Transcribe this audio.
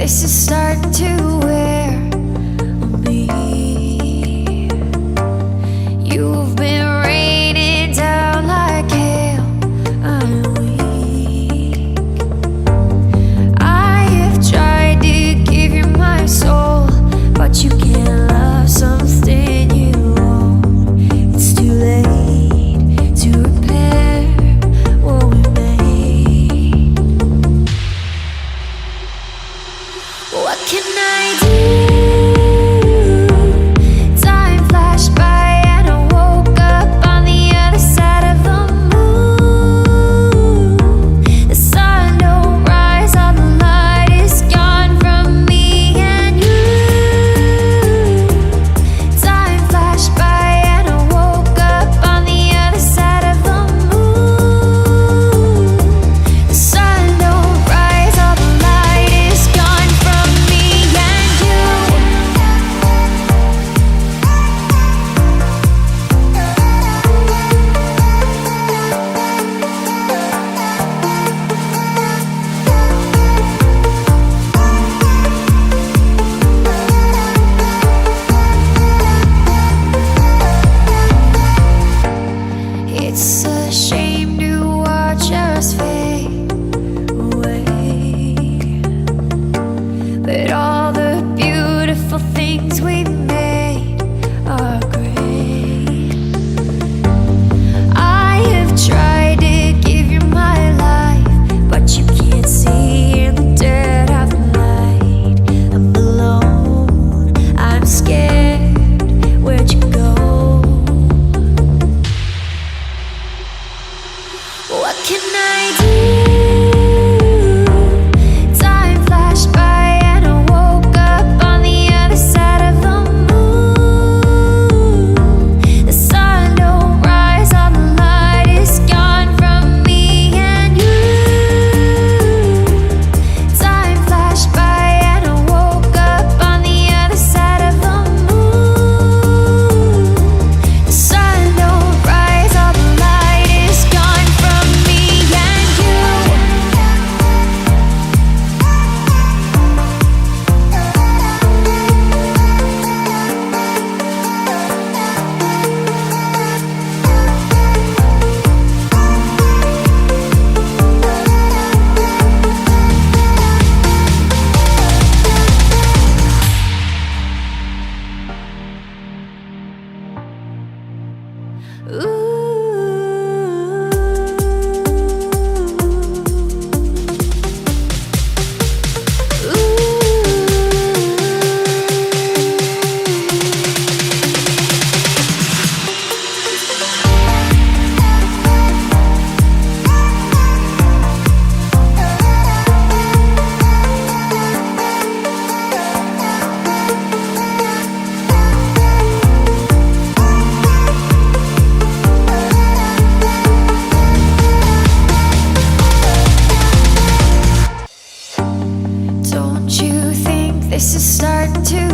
this is starting to wear on me. You've been raining down like hail. I'm weak. I have tried to give you my soul, but you can't love something you own. It's too late to repair what we made. What can I do? Time flashed by and I woke up on the other side of the moon. The sun don't rise, all the light is gone from me and you. Time flashed by and I woke up on the other side of the moon. The sun don't rise, all the light is gone from me and you. It's a shame to watch us fade away, but all the beautiful things we made are great. I have tried to give you my life, but you can't see in the dead of the night. I'm alone, I'm scared, where'd you go? What can I do? Time flashed by and I woke up on the other side of the moon. The sun don't rise, all the light is gone from me and you. Time flashed by and I woke up on the other side of the moon. The sun don't rise, all the light is gone from me and you. Don't you think this is starting to